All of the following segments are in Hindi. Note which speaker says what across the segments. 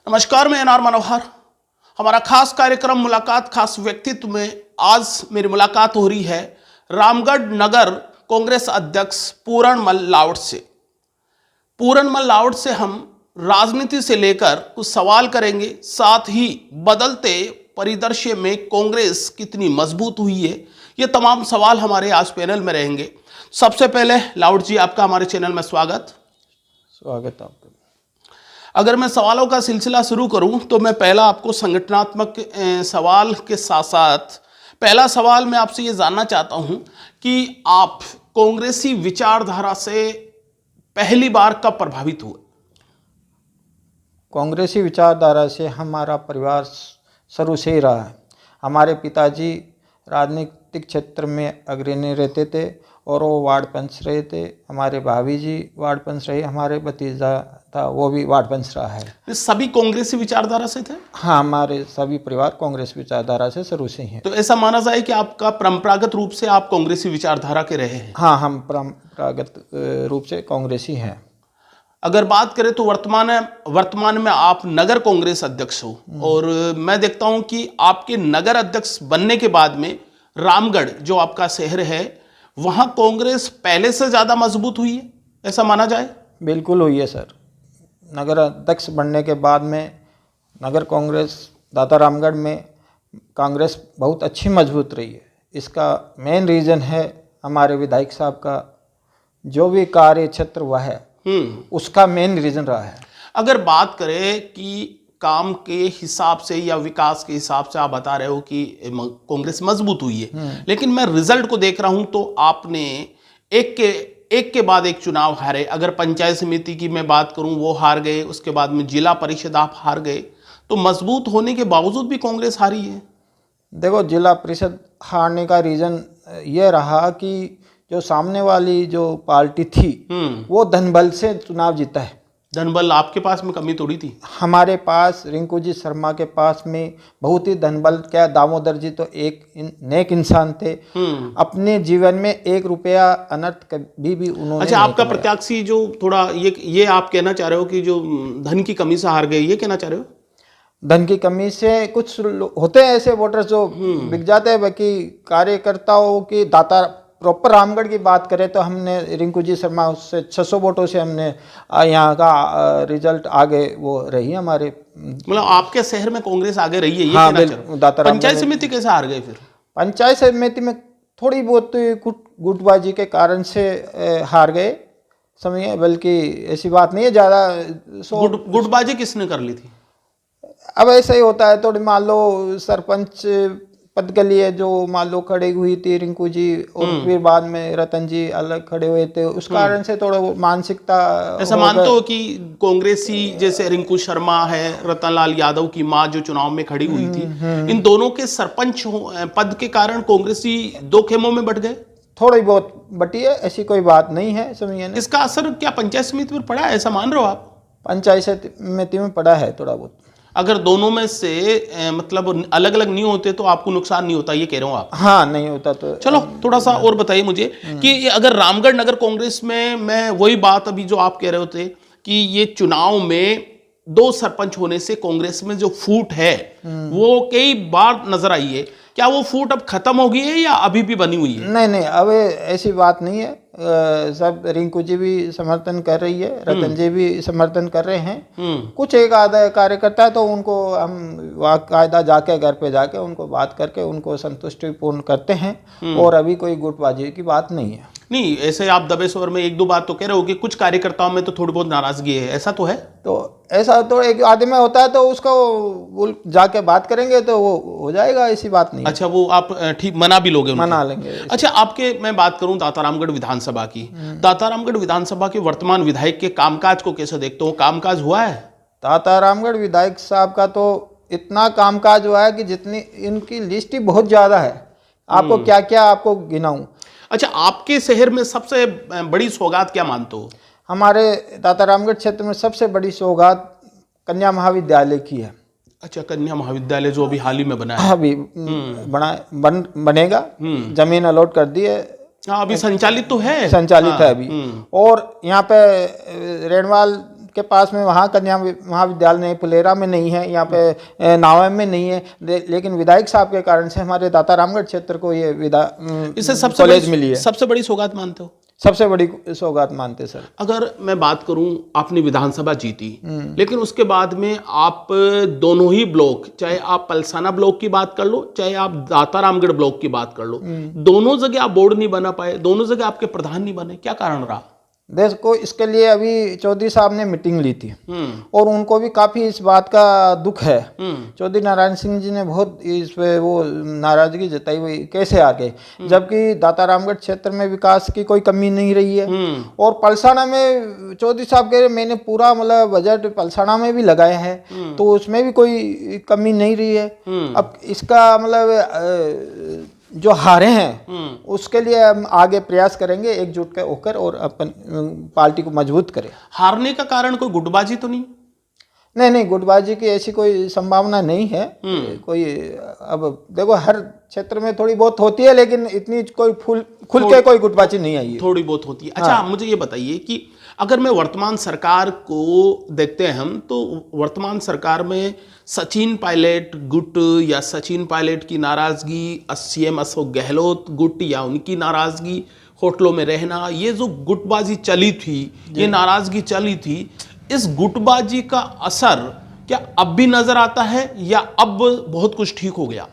Speaker 1: नमस्कार, मैं एनआर मनोहर। हमारा खास कार्यक्रम मुलाकात खास व्यक्तित्व में आज मेरी मुलाकात हो रही है रामगढ़ नगर कांग्रेस अध्यक्ष पूरणमल लावट से। पूरणमल लावट से हम राजनीति से लेकर कुछ सवाल करेंगे, साथ ही बदलते परिदृश्य में कांग्रेस कितनी मजबूत हुई है, ये तमाम सवाल हमारे आज पैनल में रहेंगे। सबसे पहले लावट जी, आपका हमारे चैनल में स्वागत
Speaker 2: आपका।
Speaker 1: अगर मैं सवालों का सिलसिला शुरू करूं तो मैं पहला आपको संगठनात्मक सवाल के साथ साथ पहला सवाल मैं आपसे ये जानना चाहता हूं कि आप कांग्रेसी विचारधारा से पहली बार कब प्रभावित हुए?
Speaker 2: कांग्रेसी विचारधारा से हमारा परिवार शुरू से ही रहा है। हमारे पिताजी राजनीतिक क्षेत्र में अग्रणी रहते थे और वो वार्ड पंच रहे थे। हमारे भाभी जी वार्ड पंच रहे, हमारे भतीजा था वो भी वार्ड पंच रहा है।
Speaker 1: सभी कांग्रेसी विचारधारा से थे?
Speaker 2: हाँ, हमारे सभी परिवार कांग्रेस विचारधारा से शुरू से ही हैं।
Speaker 1: तो ऐसा माना जाए कि आपका परंपरागत रूप से आप कांग्रेसी विचारधारा के रहे हैं?
Speaker 2: हाँ, हम परंपरागत रूप से कांग्रेसी हैं।
Speaker 1: अगर बात करें तो वर्तमान में आप नगर कांग्रेस अध्यक्ष हो, और मैं देखता हूं कि आपके नगर अध्यक्ष बनने के बाद में रामगढ़ जो आपका शहर है वहां कांग्रेस पहले से ज्यादा मजबूत हुई है, ऐसा माना जाए?
Speaker 2: बिल्कुल हुई है सर। नगर अध्यक्ष बनने के बाद में नगर कांग्रेस दाता रामगढ़ में कांग्रेस बहुत अच्छी मजबूत रही है। इसका मेन रीज़न है हमारे विधायक साहब का जो भी कार्य क्षेत्र हुआ है उसका मेन रीज़न रहा है।
Speaker 1: अगर बात करें कि काम के हिसाब से या विकास के हिसाब से आप बता रहे हो कि कांग्रेस मजबूत हुई है, लेकिन मैं रिजल्ट को देख रहा हूं तो आपने एक के बाद एक चुनाव हारे। अगर पंचायत समिति की मैं बात करूं वो हार गए, उसके बाद में जिला परिषद आप हार गए, तो मजबूत होने के बावजूद भी कांग्रेस हारी है।
Speaker 2: देखो, जिला परिषद हारने का रीज़न ये रहा कि जो सामने वाली जो पार्टी थी वो धनबल से चुनाव जीता है।
Speaker 1: धनबल आपके पास में कमी थोड़ी थी?
Speaker 2: हमारे पास रिंकू जी शर्मा के पास में बहुत ही धनबल, क्या दामोदर जी तो एक नेक इंसान थे। अपने जीवन में 1 रुपया अनर्थ कभी भी उन्होंने।
Speaker 1: अच्छा, आपका प्रत्याशी जो थोड़ा ये आप कहना चाह रहे हो कि जो धन की कमी से हार गए, ये कहना चाह रहे हो?
Speaker 2: धन की कमी से कुछ होते हैं ऐसे वोटर्स जो बिक जाते हैं, बाकी कार्यकर्ताओं की दाता प्रॉपर रामगढ़ की बात करें तो हमने रिंकू जी शर्मा उससे 600 वोटों से हमने यहाँ का रिजल्ट आगे वो रही हमारे।
Speaker 1: मतलब आपके शहर में कांग्रेस आगे रही है, ये
Speaker 2: हाँ,
Speaker 1: कहना चाह रहे हो? पंचायत समिति कैसे हार गए फिर?
Speaker 2: पंचायत समिति में थोड़ी बहुत गुटबाजी के कारण से हार गए समय, बल्कि ऐसी बात नहीं है ज़्यादा।
Speaker 1: गुटबाजी किसने कर ली थी?
Speaker 2: अब ऐसा ही होता है, थोड़ी मान लो सरपंच पद के लिए जो मान लो खड़ी हुई थी रिंकू जी, और फिर बाद में रतन जी अलग खड़े हुए थे, उस कारण से थोड़ा मानसिकता
Speaker 1: ऐसा मानते हो कि कांग्रेसी जैसे रिंकू शर्मा है, रतनलाल यादव की मां जो चुनाव में खड़ी हुई थी, इन दोनों के सरपंच पद के कारण कांग्रेसी 2 खेमों में बट गए?
Speaker 2: थोड़ी बहुत बटी है, ऐसी कोई बात नहीं है। समझिए,
Speaker 1: इसका असर क्या पंचायत समिति पर पड़ा है, ऐसा मान रहे हो आप?
Speaker 2: पंचायत समिति में पड़ा है थोड़ा बहुत।
Speaker 1: अगर दोनों में से मतलब अलग अलग नहीं होते तो आपको नुकसान नहीं होता, ये कह रहे हो आप?
Speaker 2: हाँ, नहीं होता तो।
Speaker 1: चलो थोड़ा सा और बताइए मुझे कि अगर रामगढ़ नगर कांग्रेस में, मैं वही बात अभी जो आप कह रहे होते कि ये चुनाव में 2 सरपंच होने से कांग्रेस में जो फूट है वो कई बार नजर आई है, क्या वो फूट अब खत्म हो गई है या अभी भी बनी हुई है?
Speaker 2: नहीं, अब ऐसी बात नहीं है। सब रिंकू जी भी समर्थन कर रही है, रतन जी भी समर्थन कर रहे हैं। कुछ एक आधा कार्यकर्ता है तो उनको हम कायदा जाके घर पे जाके उनको बात करके उनको संतुष्टिपूर्ण करते हैं, और अभी कोई गुटबाजी की बात नहीं है।
Speaker 1: नहीं, ऐसे आप दबे स्वर में 1-2 बात तो कह रहे हो कि कुछ कार्यकर्ताओं में तो थोड़ी बहुत नाराजगी है, ऐसा तो है? तो
Speaker 2: ऐसा तो एक आदमी में होता है, तो उसको जाके बात करेंगे तो वो हो जाएगा, ऐसी बात नहीं।
Speaker 1: अच्छा, वो आप ठीक मना भी लोगे?
Speaker 2: मना लेंगे।
Speaker 1: अच्छा, आपके मैं बात करूं दाता रामगढ़ विधानसभा की, दाता रामगढ़ विधानसभा के वर्तमान विधायक के कामकाज को कैसे देखते हो? कामकाज हुआ है?
Speaker 2: दाता रामगढ़ विधायक साहब का तो इतना कामकाज हुआ है कि जितनी इनकी लिस्ट ही बहुत ज्यादा है, आपको क्या क्या आपको गिनाऊं।
Speaker 1: अच्छा, आपके शहर में सबसे बड़ी सौगात क्या मानते हो?
Speaker 2: हमारे दाता रामगढ़ क्षेत्र में सबसे बड़ी सौगात कन्या महाविद्यालय की है।
Speaker 1: अच्छा, कन्या महाविद्यालय जो अभी हाल ही में बना है?
Speaker 2: अभी बनेगा, जमीन अलॉट कर दी है।
Speaker 1: हाँ, अभी संचालित तो है,
Speaker 2: संचालित है अभी। और यहाँ पे रेणवाल के पास में वहाँ कन्या महाविद्यालय नहीं, फुलेरा में नहीं है, यहाँ पे नावे में नहीं है, लेकिन विधायक साहब के कारण से हमारे दाता रामगढ़ क्षेत्र को ये
Speaker 1: इसे सबसे
Speaker 2: कॉलेज मिली है।
Speaker 1: सबसे बड़ी सौगात मानते हो?
Speaker 2: सबसे बड़ी सौगात मानते सर।
Speaker 1: अगर मैं बात करूं, आपने विधानसभा जीती, लेकिन उसके बाद में आप दोनों ही ब्लॉक, चाहे आप पलसाना ब्लॉक की बात कर लो, चाहे आप दाता रामगढ़ ब्लॉक की बात कर लो, दोनों जगह आप बोर्ड नहीं बना पाए, दोनों जगह आपके प्रधान नहीं बने, क्या कारण रहा?
Speaker 2: देखो, इसके लिए अभी चौधरी साहब ने मीटिंग ली थी और उनको भी काफी इस बात का दुख है। चौधरी नारायण सिंह जी ने बहुत इस पे वो नाराजगी जताई हुई, कैसे आगे, जबकि दाता रामगढ़ क्षेत्र में विकास की कोई कमी नहीं रही है। और पलसाना में चौधरी साहब कह रहे मैंने पूरा मतलब बजट पलसाना में भी लगाया है, तो उसमें भी कोई कमी नहीं रही है। अब इसका मतलब जो हारे हैं उसके लिए हम आगे प्रयास करेंगे एकजुट होकर और अपन पार्टी को मजबूत करें।
Speaker 1: हारने का कारण कोई गुटबाजी तो नहीं?
Speaker 2: नहीं, गुटबाजी की ऐसी कोई संभावना नहीं है। कोई, अब देखो हर क्षेत्र में थोड़ी बहुत होती है, लेकिन इतनी कोई खुल के कोई गुटबाजी नहीं आई है।
Speaker 1: थोड़ी बहुत होती है। अच्छा, मुझे ये बताइए कि अगर मैं वर्तमान सरकार को देखते हैं हम, तो वर्तमान सरकार में सचिन पायलट गुट या सचिन पायलट की नाराजगी, सीएम अशोक गहलोत गुट या उनकी नाराजगी, होटलों में रहना, ये जो गुटबाजी चली थी, ये नाराजगी चली थी, इस गुटबाजी का असर क्या अब भी नजर आता है या अब बहुत कुछ ठीक हो गया?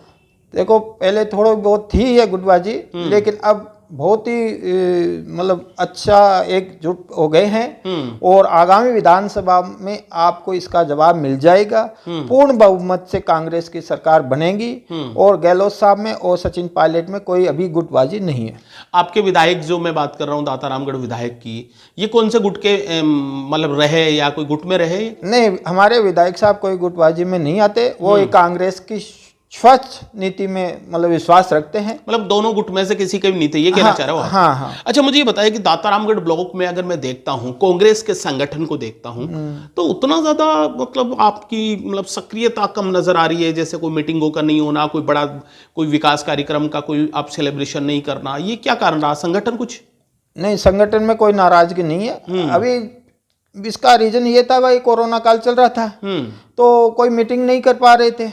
Speaker 2: देखो, पहले थोड़ा बहुत थी ये गुटबाजी, लेकिन अब बहुत ही मतलब अच्छा एकजुट हो गए हैं और आगामी विधानसभा में आपको इसका जवाब मिल जाएगा। पूर्ण बहुमत से कांग्रेस की सरकार बनेगी और गहलोत साहब में और सचिन पायलट में कोई अभी गुटबाजी नहीं है।
Speaker 1: आपके विधायक, जो मैं बात कर रहा हूँ दाता रामगढ़ विधायक की, ये कौन से गुट के मतलब रहे या कोई गुट में रहे?
Speaker 2: नहीं, हमारे विधायक साहब कोई गुटबाजी में नहीं आते। वो एक कांग्रेस की स्वच्छ नीति में मतलब विश्वास रखते हैं।
Speaker 1: मतलब दोनों गुट में से किसी के भी नहीं थे, ये कहना चाह रहे हो आप?
Speaker 2: हाँ।
Speaker 1: अच्छा, मुझे ये बताइए कि दाता रामगढ़ ब्लॉक में अगर मैं देखता हूँ, कांग्रेस के संगठन को देखता हूँ, तो उतना ज्यादा मतलब आपकी मतलब सक्रियता कम नजर आ रही है। जैसे कोई मीटिंगों का नहीं होना, कोई बड़ा कोई विकास कार्यक्रम का कोई आप सेलिब्रेशन नहीं करना, ये क्या कारण रहा? संगठन कुछ
Speaker 2: नहीं, संगठन में कोई नाराजगी नहीं है। अभी इसका रीजन ये था, भाई कोरोना काल चल रहा था, तो कोई मीटिंग नहीं कर पा रहे थे,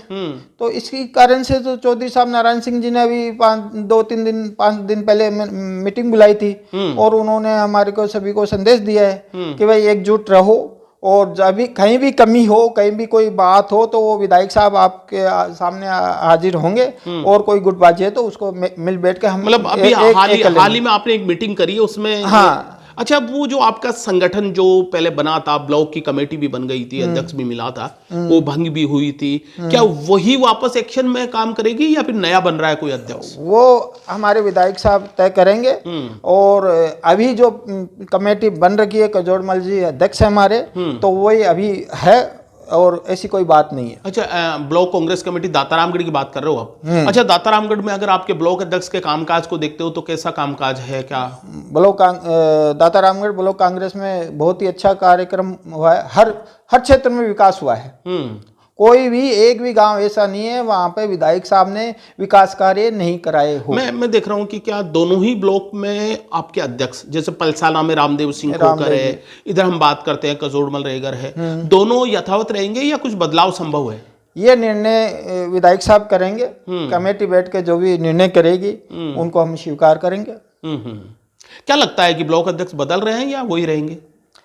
Speaker 2: तो इसी कारण से तो चौधरी साहब नारायण सिंह जी ने अभी 5 दिन पहले मीटिंग बुलाई थी और उन्होंने हमारे को सभी को संदेश दिया है कि भाई एकजुट रहो और जब भी कहीं भी कमी हो, कहीं भी कोई बात हो, तो वो विधायक साहब आपके सामने हाजिर होंगे और कोई गुटबाजी है तो उसको मिल बैठ के हम
Speaker 1: मतलब अभी हाल ही में आपने एक मीटिंग करी है उसमें?
Speaker 2: हाँ।
Speaker 1: अच्छा, वो जो आपका संगठन जो पहले बना था, ब्लॉक की कमेटी भी बन गई थी, अध्यक्ष भी मिला था, वो भंग भी हुई थी, क्या वही वापस एक्शन में काम करेगी या फिर नया बन रहा है कोई अध्यक्ष?
Speaker 2: वो हमारे विधायक साहब तय करेंगे। और अभी जो कमेटी बन रखी है, कजोड़मल जी अध्यक्ष है हमारे, तो वही अभी है और ऐसी कोई बात नहीं है।
Speaker 1: अच्छा, ब्लॉक कांग्रेस कमेटी दाता रामगढ़ की बात कर रहे हो आप? अच्छा, दाता रामगढ़ में अगर आपके ब्लॉक अध्यक्ष के कामकाज को देखते हो तो कैसा कामकाज है? क्या
Speaker 2: दाता रामगढ़ ब्लॉक कांग्रेस में बहुत ही अच्छा कार्यक्रम हुआ है। हर क्षेत्र में विकास हुआ है। कोई भी एक भी गांव ऐसा नहीं है वहां पे विधायक साहब ने विकास कार्य नहीं कराए हो।
Speaker 1: मैं देख रहा हूं कि क्या दोनों ही ब्लॉक में आपके अध्यक्ष, जैसे पलसाना में रामदेव सिंह खोकर है, इधर हम बात करते हैं कजोड़मल रेगर है, दोनों यथावत रहेंगे या कुछ बदलाव संभव है?
Speaker 2: ये निर्णय विधायक साहब करेंगे। कमेटी बैठ के जो भी निर्णय करेगी उनको हम स्वीकार करेंगे।
Speaker 1: क्या लगता है कि ब्लॉक अध्यक्ष बदल रहे हैं या वही रहेंगे?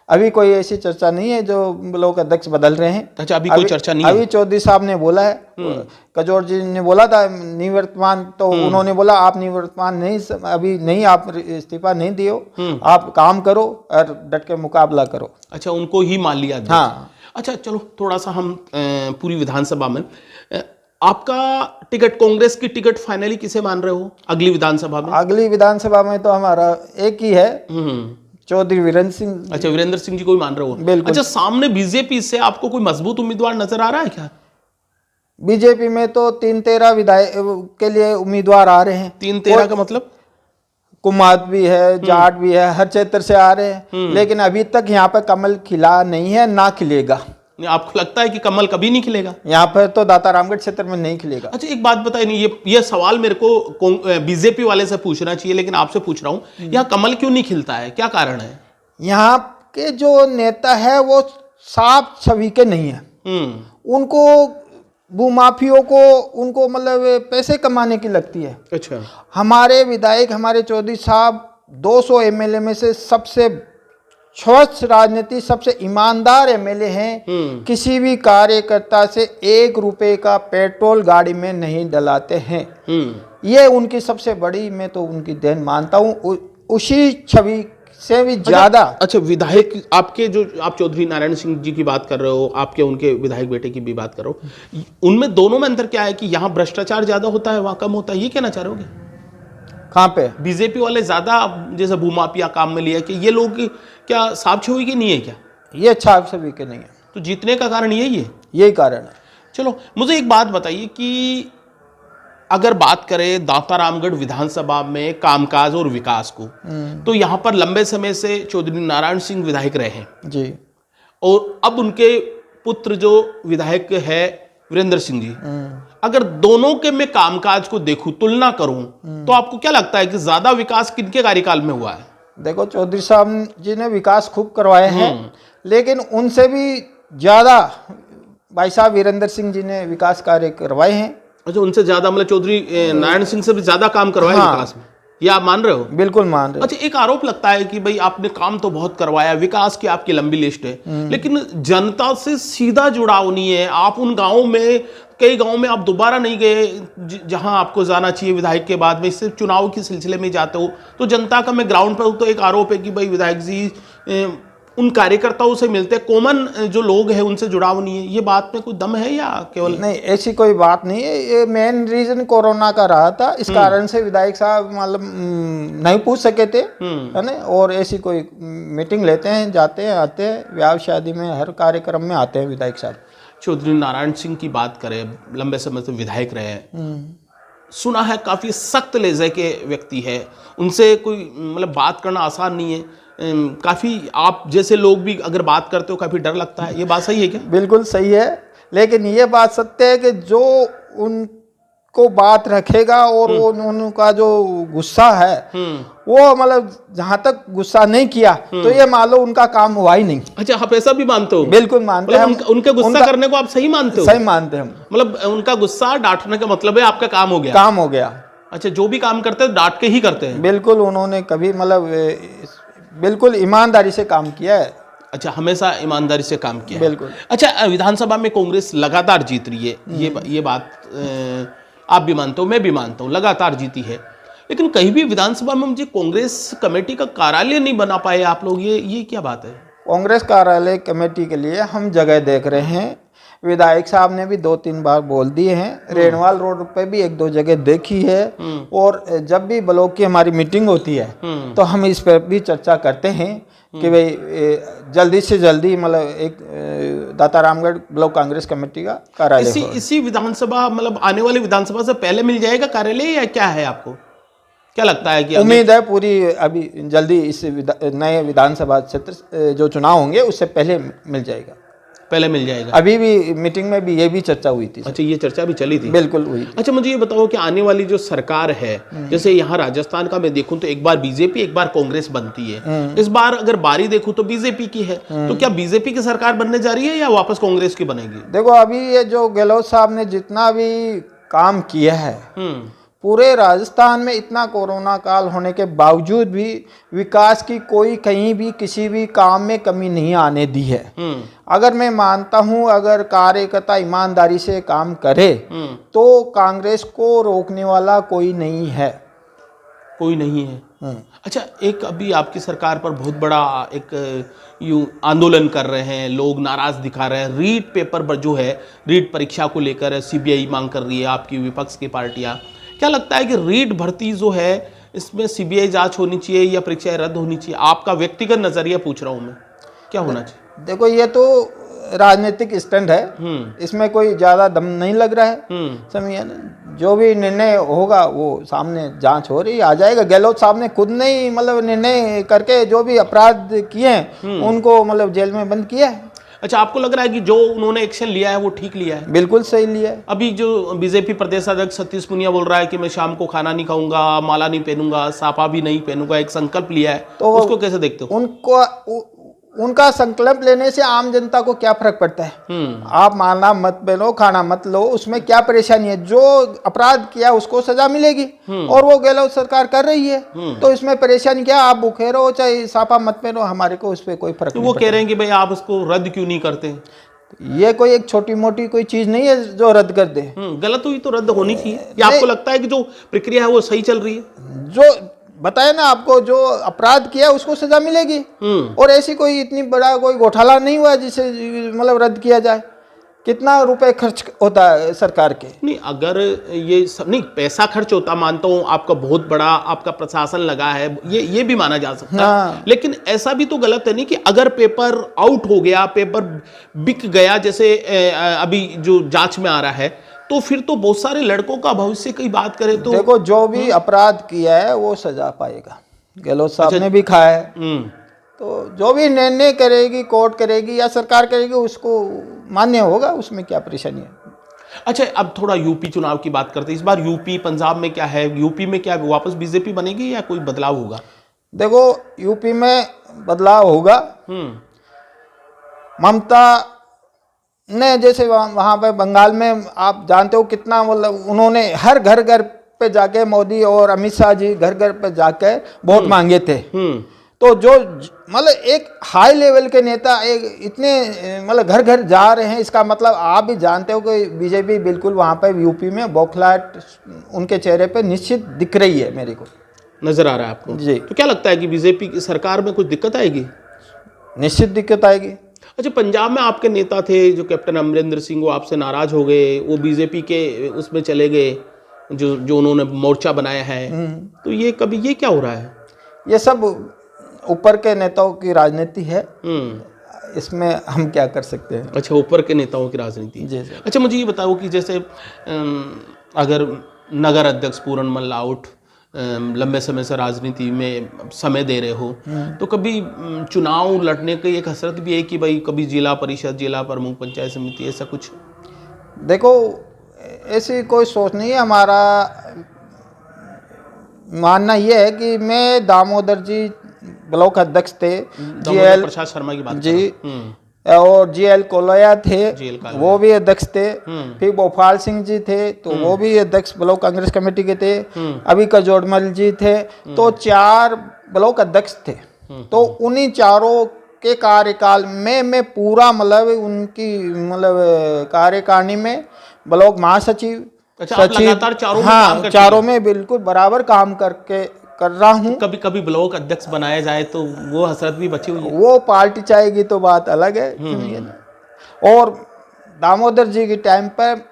Speaker 2: अभी कोई ऐसी चर्चा नहीं है जो ब्लॉक अध्यक्ष बदल रहे हैं।
Speaker 1: अच्छा, अभी कोई चर्चा नहीं है?
Speaker 2: अभी चौधरी साहब ने बोला है, कजोड़ जी ने बोला था निवर्तमान, तो उन्होंने बोला आप निवर्तमान नहीं, अभी नहीं, आप इस्तीफा नहीं दियो, आप काम करो और डट के मुकाबला करो।
Speaker 1: अच्छा, उनको ही मान लिया?
Speaker 2: हाँ।
Speaker 1: अच्छा, चलो थोड़ा सा हम पूरी विधानसभा में आपका टिकट, कांग्रेस की टिकट फाइनली किसे मान रहे हो अगली विधानसभा में?
Speaker 2: अगली विधानसभा में तो हमारा एक ही है, चौधरी वीरेंद्र सिंह।
Speaker 1: अच्छा, वीरेंद्र सिंह जी को ही मान रहे हो?
Speaker 2: बिल्कुल।
Speaker 1: अच्छा, सामने बीजेपी से आपको कोई मजबूत उम्मीदवार नजर आ रहा है क्या?
Speaker 2: बीजेपी में तो 3-13 विधायक के लिए उम्मीदवार आ रहे हैं।
Speaker 1: 3-13 का मतलब?
Speaker 2: कुमार भी है, जाट भी है, हर क्षेत्र से आ रहे हैं, लेकिन अभी तक यहाँ पर कमल खिला नहीं है, ना खिलेगा।
Speaker 1: आपको लगता है कि कमल कभी नहीं खिलेगा?
Speaker 2: यहाँ पर तो दाता रामगढ़ क्षेत्र में नहीं खिलेगा।
Speaker 1: अच्छा, एक बात बताइए, नहीं ये सवाल मेरे को बीजेपी वाले से पूछना चाहिए, लेकिन आपसे पूछ रहा हूँ, यहाँ कमल क्यों नहीं खिलता है? क्या कारण है?
Speaker 2: यहाँ के जो नेता है वो साफ छवि के नहीं है। उनको भूमाफियों को उनको मतलब पैसे कमाने की लगती है।
Speaker 1: अच्छा।
Speaker 2: हमारे विधायक, हमारे चौधरी साहब 200 एमएलए में से सबसे स्वच्छ राजनीति, सबसे ईमानदार एमएलए हैं। किसी भी कार्यकर्ता से 1 रुपए का पेट्रोल गाड़ी में नहीं डलाते हैं। ये उनकी सबसे बड़ी, मैं तो उनकी देन मानता हूँ। उसी छवि से भी ज्यादा।
Speaker 1: अच्छा, विधायक आपके जो आप चौधरी नारायण सिंह जी की बात कर रहे हो, आपके उनके विधायक बेटे की भी बात कर रहे हो, उनमें दोनों में अंतर क्या है कि यहाँ भ्रष्टाचार ज्यादा होता है, वहां कम होता है, ये कहना चाह रहे होगे?
Speaker 2: कहाँ पे?
Speaker 1: बीजेपी वाले ज्यादा जैसे भूमाफिया काम में लिया कि ये लोग क्या साफ छुई के नहीं है क्या?
Speaker 2: ये छाप छवि के नहीं है,
Speaker 1: तो जीतने का कारण यही है।
Speaker 2: यही कारण है।
Speaker 1: चलो मुझे एक बात बताइए कि अगर बात करें दाता रामगढ़ विधानसभा में कामकाज और विकास को, तो यहाँ पर लंबे समय से चौधरी नारायण सिंह विधायक रहे हैं
Speaker 2: जी,
Speaker 1: और अब उनके पुत्र जो विधायक है वीरेंद्र सिंह जी, अगर दोनों के मैं कामकाज को देखूं, तुलना करूं, तो आपको क्या लगता है कि ज्यादा विकास किनके कार्यकाल में हुआ है?
Speaker 2: देखो, चौधरी साहब जी ने विकास खूब करवाए हैं, लेकिन उनसे भी ज्यादा भाई साहब वीरेंद्र सिंह जी ने विकास कार्य करवाए हैं।
Speaker 1: अच्छा, उनसे ज्यादा मतलब चौधरी नारायण सिंह से भी ज्यादा काम करवाए विकास में, ये आप मान रहे हो?
Speaker 2: बिल्कुल मान रहे हो।
Speaker 1: अच्छा, एक आरोप लगता है कि भाई आपने काम तो बहुत करवाया, विकास की आपकी लंबी लिस्ट है, लेकिन जनता से सीधा जुड़ाव नहीं है। आप उन गांवों में, कई गांवों में आप दोबारा नहीं गए जहां आपको जाना चाहिए विधायक के बाद में, सिर्फ चुनाव के सिलसिले में जाते हो, तो जनता का मैं ग्राउंड पर तो एक आरोप है कि भाई विधायक जी उन कार्यकर्ताओं से मिलते, कॉमन जो लोग हैं उनसे जुड़ाव नहीं है। ये बात में कोई दम है या केवल?
Speaker 2: नहीं, ऐसी कोई बात नहीं है। ये मेन रीजन कोरोना का रहा था, इस कारण से विधायक साहब मतलब नहीं पूछ सके थे, है ना। और ऐसी कोई मीटिंग लेते हैं, जाते हैं, आते हैं, ब्याह शादी में हर कार्यक्रम में आते हैं विधायक साहब।
Speaker 1: चौधरी नारायण सिंह की बात करें, लंबे समय से विधायक रहे हैं, सुना है काफी सख्त लहजे के व्यक्ति है, उनसे कोई मतलब बात करना आसान नहीं है। काफी आप जैसे लोग भी अगर बात करते हो काफी डर लगता है, ये बात सही है क्या?
Speaker 2: बिल्कुल सही है, लेकिन ये बात सत्य है कि जो उनको बात रखेगा और उनका जो गुस्सा है वो मतलब जहां तक गुस्सा नहीं किया तो ये मान लो उनका काम हुआ ही नहीं।
Speaker 1: अच्छा, आप ऐसा भी मानते हो?
Speaker 2: बिल्कुल मानते हैं।
Speaker 1: उनके गुस्सा करने को आप सही मानते हो?
Speaker 2: सही मानते हैं हम।
Speaker 1: मतलब उनका गुस्सा डांटने का मतलब है आपका काम हो गया?
Speaker 2: काम हो गया।
Speaker 1: अच्छा, जो भी काम करते हैं डांट के ही करते हैं?
Speaker 2: बिल्कुल, उन्होंने कभी मतलब बिल्कुल ईमानदारी से काम किया है।
Speaker 1: अच्छा, हमेशा ईमानदारी से काम किया है।
Speaker 2: बिल्कुल।
Speaker 1: अच्छा, विधानसभा में कांग्रेस लगातार जीत रही है, ये बात आप भी मानते हो, मैं भी मानता हूँ, लगातार जीती है, लेकिन कहीं भी विधानसभा में मुझे कांग्रेस कमेटी का कार्यालय नहीं बना पाए आप लोग, ये क्या बात है? कांग्रेस
Speaker 2: कार्यालय कमेटी के लिए हम जगह देख रहे हैं। विधायक साहब ने भी 2-3 बार बोल दिए हैं। रेणवाल रोड पे भी 1-2 जगह देखी है, और जब भी ब्लॉक की हमारी मीटिंग होती है तो हम इस पर भी चर्चा करते हैं कि भाई जल्दी से जल्दी मतलब एक दाता रामगढ़ ब्लॉक कांग्रेस कमेटी का कार्यालय
Speaker 1: इसी विधानसभा मतलब आने वाली विधानसभा से पहले मिल जाएगा कार्यालय, या क्या है? आपको क्या लगता है कि
Speaker 2: उम्मीद है पूरी अभी जल्दी इस नए विधानसभा क्षेत्र जो चुनाव होंगे उससे पहले मिल जाएगा?
Speaker 1: पहले मिल जाएगा।
Speaker 2: अभी भी मीटिंग में भी ये भी चर्चा हुई थी।
Speaker 1: अच्छा, ये चर्चा भी चली थी?
Speaker 2: बिल्कुल हुई थी।
Speaker 1: अच्छा, मुझे ये बताओ कि आने वाली जो सरकार है, जैसे यहाँ राजस्थान का मैं देखूं तो एक बार बीजेपी एक बार कांग्रेस बनती है, इस बार अगर बारी देखूं तो बीजेपी की है, तो क्या बीजेपी की सरकार बनने जा रही है या वापस कांग्रेस की बनेगी?
Speaker 2: देखो, अभी ये जो गहलोत साहब ने जितना भी काम किया है, पूरे राजस्थान में इतना कोरोना काल होने के बावजूद भी विकास की कोई कहीं भी किसी भी काम में कमी नहीं आने दी है। अगर मैं मानता हूं, अगर कार्यकर्ता ईमानदारी से काम करे तो कांग्रेस को रोकने वाला कोई नहीं है।
Speaker 1: कोई नहीं है। अच्छा, एक अभी आपकी सरकार पर बहुत बड़ा एक यूं आंदोलन कर रहे हैं लोग, नाराज दिखा रहे हैं, रीट पेपर पर जो है, रीट परीक्षा को लेकर सीबीआई मांग कर रही है, आपकी विपक्ष की पार्टियां। क्या लगता है कि रीट भर्ती जो है इसमें सीबीआई जांच होनी चाहिए या परीक्षाएं रद्द होनी चाहिए? आपका व्यक्तिगत नजरिया पूछ रहा हूं मैं, क्या होना चाहिए?
Speaker 2: देखो, ये तो राजनीतिक स्टंट है, इसमें कोई ज्यादा दम नहीं लग रहा है, समझिए ना। जो भी निर्णय होगा वो सामने जांच हो रही आ जाएगा। गहलोत साहब ने खुद नहीं मतलब निर्णय करके जो भी अपराध किए हैं उनको मतलब जेल में बंद किया है।
Speaker 1: अच्छा, आपको लग रहा है कि जो उन्होंने एक्शन लिया है वो ठीक लिया है?
Speaker 2: बिल्कुल सही लिया है।
Speaker 1: अभी जो बीजेपी प्रदेश अध्यक्ष सतीश पुनिया बोल रहा है कि मैं शाम को खाना नहीं खाऊंगा, माला नहीं पहनूंगा, साफा भी नहीं पहनूंगा, एक संकल्प लिया है, तो उसको कैसे देखते हो?
Speaker 2: उनका संकल्प लेने से आम जनता को क्या फर्क पड़ता है? आप मानना मत बनो, खाना मत लो, उसमें क्या परेशानी है? जो अपराध किया उसको सजा मिलेगी और वो गहलोत सरकार कर रही है, तो इसमें परेशानी क्या? आप भूखे रहो चाहे साफा मत पहनो, हमारे को उस पर कोई फर्क
Speaker 1: तो
Speaker 2: नहीं
Speaker 1: वो
Speaker 2: पड़ता।
Speaker 1: कह रहे हैं कि भाई आप उसको रद्द क्यों नहीं करते?
Speaker 2: ये कोई एक छोटी मोटी कोई चीज नहीं है जो रद्द कर दे।
Speaker 1: गलत हुई तो रद्द होनी चाहिए, या आपको लगता है कि जो प्रक्रिया है वो सही चल रही है?
Speaker 2: जो बताया ना आपको, जो अपराध किया उसको सजा मिलेगी और ऐसी कोई इतनी बड़ा कोई घोटाला नहीं हुआ जिसे मतलब रद्द किया जाए। कितना रुपए खर्च होता है सरकार के?
Speaker 1: नहीं, अगर ये सब नहीं पैसा खर्च होता, मानता हूँ आपका बहुत बड़ा आपका प्रशासन लगा है, ये भी माना जा सकता है, लेकिन ऐसा भी तो गलत है नहीं कि अगर पेपर आउट हो गया, पेपर बिक गया, जैसे अभी जो जांच में आ रहा है, तो फिर तो बहुत सारे लड़कों का भविष्य की बात करें तो
Speaker 2: देखो, जो भी अपराध किया है वो सजा पाएगा। गहलोत साहब ने भी खाया है, तो जो भी निर्णय करेगी कोर्ट करेगी या सरकार करेगी उसको मान्य होगा, उसमें क्या परेशानी है।
Speaker 1: अच्छा, अब थोड़ा यूपी चुनाव की बात करते हैं। इस बार यूपी पंजाब में क्या है? यूपी में क्या वापस बीजेपी बनेगी या कोई बदलाव होगा?
Speaker 2: देखो, यूपी में बदलाव होगा। ममता ने जैसे वहाँ पे बंगाल में आप जानते हो कितना मतलब उन्होंने हर घर घर पे जाके, मोदी और अमित शाह जी घर घर पे जाके वोट मांगे थे। तो जो मतलब एक हाई लेवल के नेता एक इतने मतलब घर घर जा रहे हैं, इसका मतलब आप भी जानते हो कि बीजेपी बिल्कुल वहाँ पे यूपी में बौखलाहट उनके चेहरे पे निश्चित दिख रही है, मेरे को
Speaker 1: नजर आ रहा है आपको
Speaker 2: जी।
Speaker 1: तो क्या लगता है कि बीजेपी की सरकार में कुछ दिक्कत आएगी?
Speaker 2: निश्चित दिक्कत आएगी।
Speaker 1: अच्छा, पंजाब में आपके नेता थे जो कैप्टन अमरिंदर सिंह, वो आपसे नाराज हो गए, वो बीजेपी के उसमें चले गए, जो उन्होंने मोर्चा बनाया है, तो ये क्या हो रहा है?
Speaker 2: ये सब ऊपर के नेताओं की राजनीति है, इसमें हम क्या कर सकते हैं।
Speaker 1: अच्छा, ऊपर के नेताओं की राजनीति।
Speaker 2: जी।
Speaker 1: अच्छा, मुझे ये बताओ कि जैसे अगर नगर अध्यक्ष पूरनमल लाउट लंबे समय से राजनीति में समय दे रहे हो, तो कभी चुनाव लड़ने की एक हसरत भी है कि भाई कभी जिला परिषद, जिला प्रमुख, पंचायत समिति, ऐसा कुछ?
Speaker 2: देखो, ऐसी कोई सोच नहीं है। हमारा मानना ये है कि मैं दामोदर जी ब्लॉक अध्यक्ष थे,
Speaker 1: दामोदर प्रसाद शर्मा की बात
Speaker 2: जी, और GL कोलैया थे, वो भी अध्यक्ष थे। फिर भोपाल सिंह जी थे, तो वो भी अध्यक्ष ब्लॉक कांग्रेस कमेटी के थे। अभी कजोड़मल जी थे, तो 4 ब्लॉक अध्यक्ष थे। तो उन्हीं चारों के कार्यकाल में मैं पूरा मतलब उनकी मतलब कार्यकारिणी में ब्लॉक महासचिव, सचिव, हाँ, चारों में बिल्कुल बराबर काम कर रहा हूँ।
Speaker 1: कभी कभी ब्लॉक अध्यक्ष बनाया जाए तो वो हसरत भी बची हुई है।
Speaker 2: वो पार्टी चाहेगी तो बात अलग है। और दामोदर जी के टाइम पर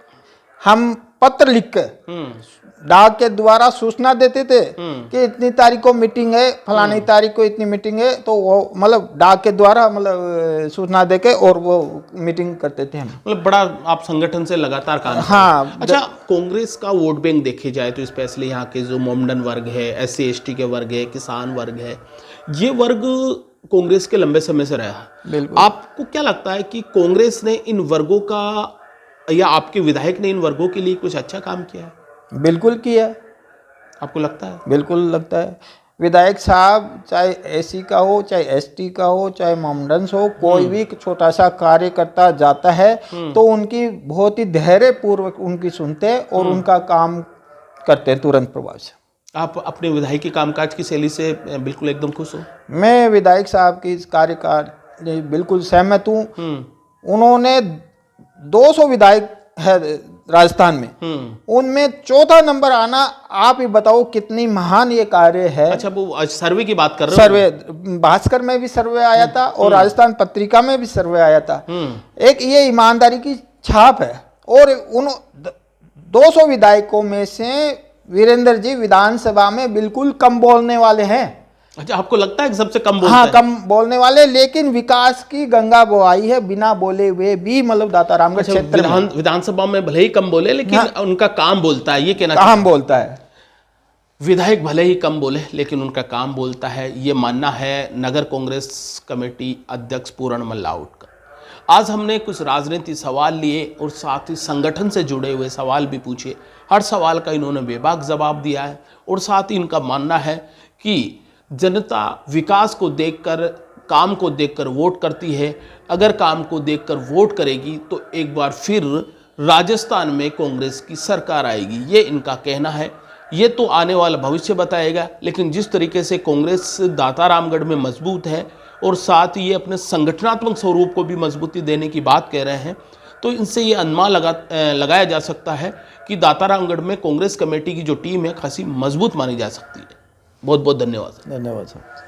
Speaker 2: हम पत्र लिख कर डाक के द्वारा सूचना देते थे कि इतनी तारीख को मीटिंग है, फलानी तारीख को इतनी मीटिंग है, तो वो मतलब डाक के द्वारा मतलब सूचना देके और वो मीटिंग करते थे हम।
Speaker 1: मतलब बड़ा आप संगठन से लगातार काम
Speaker 2: हाँ।
Speaker 1: अच्छा, कांग्रेस का वोट बैंक देखे जाए तो स्पेशली यहाँ के जो मोमडन वर्ग है, SC ST के वर्ग है, किसान वर्ग है, ये वर्ग कांग्रेस के लंबे समय से रहा है। आपको क्या लगता है कि कांग्रेस ने इन वर्गों का या आपके विधायक ने इन वर्गों के लिए कुछ अच्छा काम किया है?
Speaker 2: बिल्कुल किया।
Speaker 1: आपको लगता है?
Speaker 2: बिल्कुल लगता है। विधायक साहब चाहे SC का हो, चाहे ST का हो, चाहे मोमडन्स हो, कोई भी छोटा सा कार्य करता जाता है तो उनकी बहुत ही धैर्य पूर्वक उनकी सुनते हैं और उनका काम करते हैं तुरंत प्रभाव से।
Speaker 1: आप अपने विधायक की कामकाज की शैली से बिल्कुल एकदम खुश हो?
Speaker 2: मैं विधायक साहब की कार्यकाल बिल्कुल सहमत हूँ। उन्होंने 200 विधायक है राजस्थान में, उनमें 4था नंबर आना, आप ही बताओ कितनी महान ये कार्य है।
Speaker 1: अच्छा, वो सर्वे की बात कर रहे हो?
Speaker 2: सर्वे भास्कर में भी सर्वे आया था और राजस्थान पत्रिका में भी सर्वे आया था। एक ये ईमानदारी की छाप है। और उन 200 विधायकों में से वीरेंद्र जी विधानसभा में बिल्कुल कम बोलने वाले हैं।
Speaker 1: अच्छा, आपको लगता है कि सबसे कम बोलते
Speaker 2: हाँ,
Speaker 1: हैं?
Speaker 2: कम बोलने वाले, लेकिन विकास की गंगा बहाई है बिना बोले हुए भी, मतलब दाता रामगढ़ क्षेत्र में।
Speaker 1: विधानसभा में भले ही कम बोले, लेकिन उनका काम बोलता है, ये कहना
Speaker 2: काम बोलता है।
Speaker 1: विधायक भले ही कम बोले लेकिन उनका काम बोलता है, ये मानना है नगर कांग्रेस कमेटी अध्यक्ष पूरनमल लाउट का। आज हमने कुछ राजनीति सवाल लिए और साथ ही संगठन से जुड़े हुए सवाल भी पूछे। हर सवाल का इन्होंने बेबाक जवाब दिया है और साथ ही इनका मानना है कि जनता विकास को देखकर काम को देखकर वोट करती है। अगर काम को देखकर वोट करेगी तो एक बार फिर राजस्थान में कांग्रेस की सरकार आएगी, ये इनका कहना है। ये तो आने वाला भविष्य बताएगा, लेकिन जिस तरीके से कांग्रेस दाता रामगढ़ में मजबूत है और साथ ही ये अपने संगठनात्मक स्वरूप को भी मजबूती देने की बात कह रहे हैं, तो इनसे ये अनुमान लगाया जा सकता है कि दाता रामगढ़ में कांग्रेस कमेटी की जो टीम है खासी मजबूत मानी जा सकती है। बहुत बहुत धन्यवाद।
Speaker 2: धन्यवाद सर।